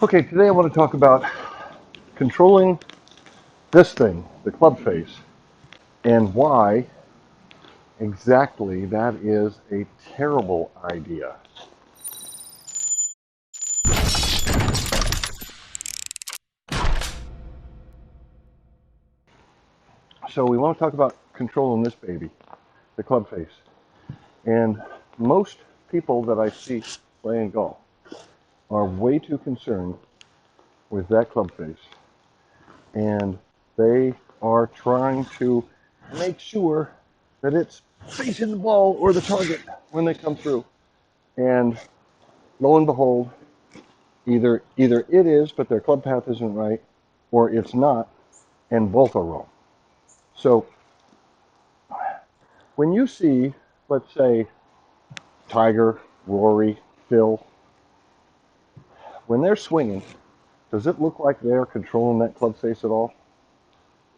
Okay, today I want to talk about controlling this thing, the club face, and why exactly that is a terrible idea. So we want to talk about controlling this baby, the club face. And most people that I see playing golf are way too concerned with that club face. And they are trying to make sure that it's facing the ball or the target when they come through. And lo and behold, either it is, but their club path isn't right, or it's not, and both are wrong. So when you see, let's say, Tiger, Rory, Phil, when they're swinging, does it look like they're controlling that club face at all?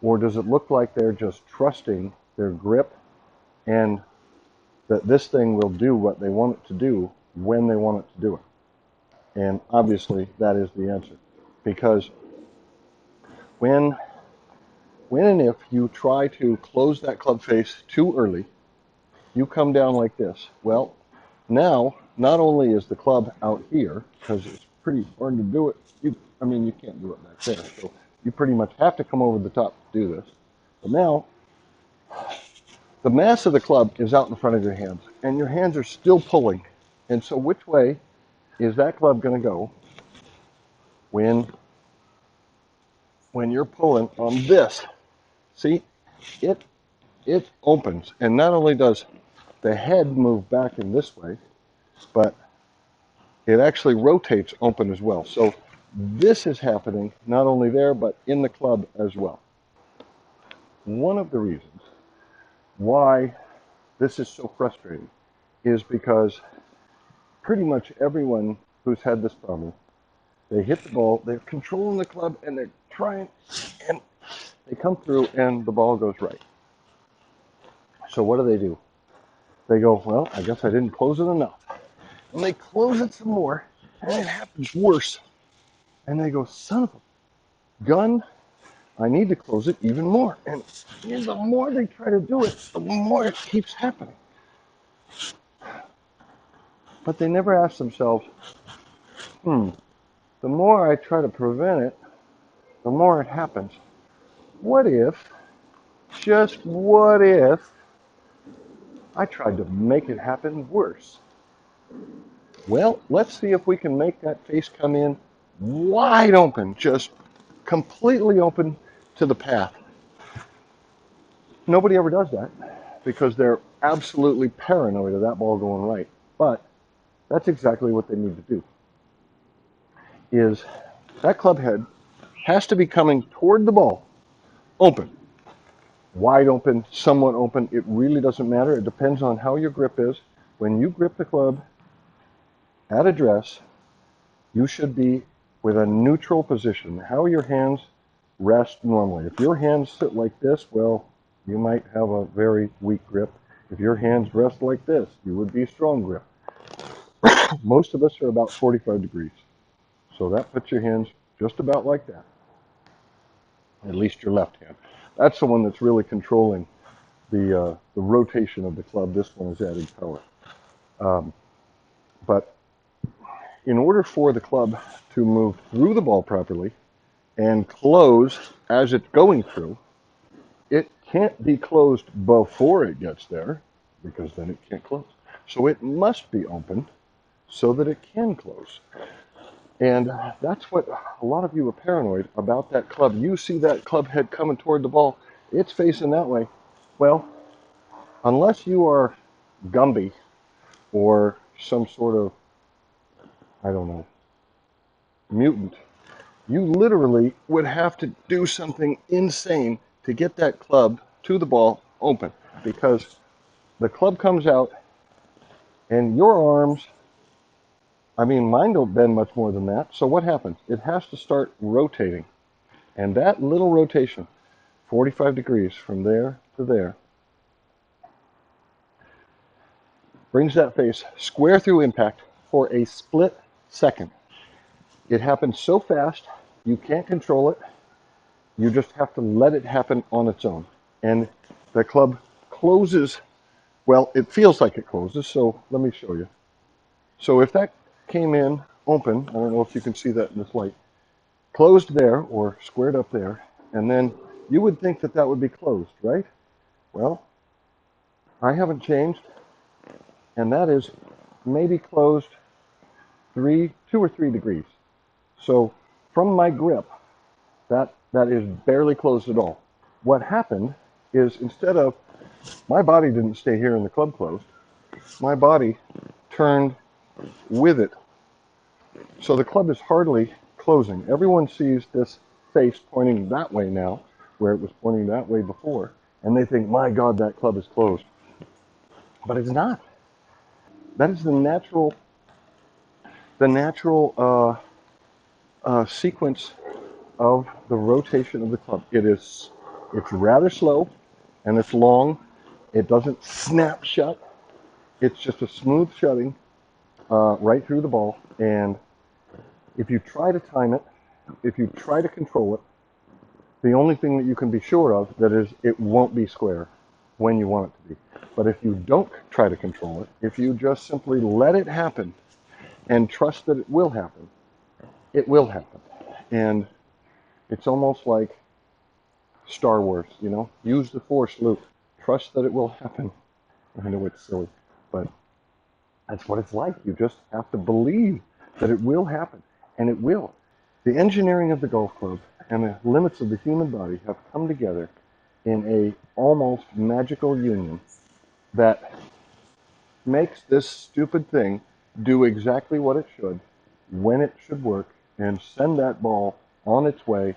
Or does it look like they're just trusting their grip and that this thing will do what they want it to do when they want it to do it? And obviously that is the answer. Because when and if you try to close that club face too early, you come down like this. Well, now, not only is the club out here, because it's pretty hard to do it, you can't do it back there, so you pretty much have to come over the top to do this. But now, the mass of the club is out in front of your hands, and your hands are still pulling. And so which way is that club going to go when you're pulling on this? See, it it opens, and not only does the head move back in this way, but it actually rotates open as well. So this is happening not only there, but in the club as well. One of the reasons why this is so frustrating is because pretty much everyone who's had this problem, they hit the ball, they're controlling the club, and they're trying, and they come through, and the ball goes right. So what do? They go, well, I guess I didn't close it enough. And they close it some more, and it happens worse. And they go, son of a gun, I need to close it even more. And the more they try to do it, the more it keeps happening. But they never ask themselves, the more I try to prevent it, the more it happens. What if, just what if, I tried to make it happen worse? Well, let's see if we can make that face come in wide open, just completely open to the path. Nobody ever does that because they're absolutely paranoid of that ball going right. But that's exactly what they need to do. Is that club head has to be coming toward the ball, open, wide open, somewhat open. It really doesn't matter. It depends on how your grip is. When you grip the club at address, you should be with a neutral position. How your hands rest normally. If your hands sit like this, well, you might have a very weak grip. If your hands rest like this, you would be strong grip. Most of us are about 45 degrees. So that puts your hands just about like that. At least your left hand. That's the one that's really controlling the rotation of the club. This one is adding power. Um, but in order for the club to move through the ball properly and close as it's going through, it can't be closed before it gets there because then it can't close. So it must be open so that it can close. And that's what a lot of you are paranoid about that club. You see that club head coming toward the ball, it's facing that way. Well, unless you are Gumby or some sort of, I don't know, mutant, you literally would have to do something insane to get that club to the ball open because the club comes out and your arms, mine don't bend much more than that. So what happens? It has to start rotating. And that little rotation, 45 degrees from there to there, brings that face square through impact for a split second. It happens so fast, you can't control it. You just have to let it happen on its own. And the club closes, well, it feels like it closes, so let me show you. So if that came in open, I don't know if you can see that in this light, closed there or squared up there, and then you would think that that would be closed, right? Well, I haven't changed, and that is maybe closed 2 or 3 degrees. So from my grip, that is barely closed at all. What happened is instead of, my body didn't stay here and the club closed, my body turned with it. So the club is hardly closing. Everyone sees this face pointing that way now, where it was pointing that way before, and they think, my God, that club is closed. But it's not. That is the natural sequence of the rotation of the club. It's rather slow and it's long. It doesn't snap shut. It's just a smooth shutting right through the ball. And if you try to time it, if you try to control it, the only thing that you can be sure of that is it won't be square when you want it to be. But if you don't try to control it, if you just simply let it happen and trust that it will happen, it will happen. And it's almost like Star Wars, you know? Use the Force, Luke. Trust that it will happen. I know it's silly, but that's what it's like. You just have to believe that it will happen, and it will. The engineering of the golf club and the limits of the human body have come together in a almost magical union that makes this stupid thing do exactly what it should, when it should work, and send that ball on its way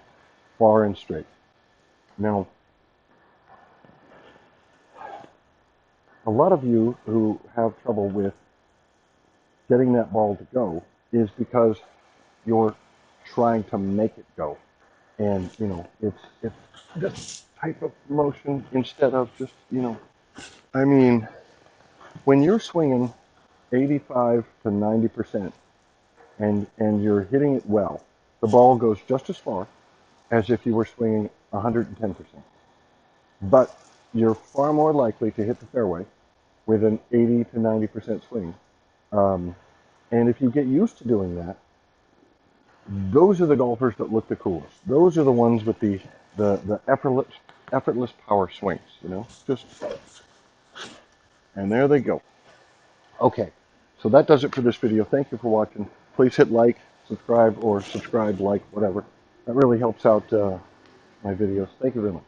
far and straight. Now, a lot of you who have trouble with getting that ball to go is because you're trying to make it go. And, you know, it's this type of motion instead of just, you know, I mean, when you're swinging 85 to 90% and you're hitting it well, the ball goes just as far as if you were swinging 110%. But you're far more likely to hit the fairway with an 80 to 90% swing. Um, and if you get used to doing that, those are the golfers that look the coolest. Those are the ones with the effortless power swings, you know, just, and there they go. Okay, so that does it for this video. Thank you for watching. Please hit like, subscribe, or subscribe, like, whatever. That really helps out my videos. Thank you very much.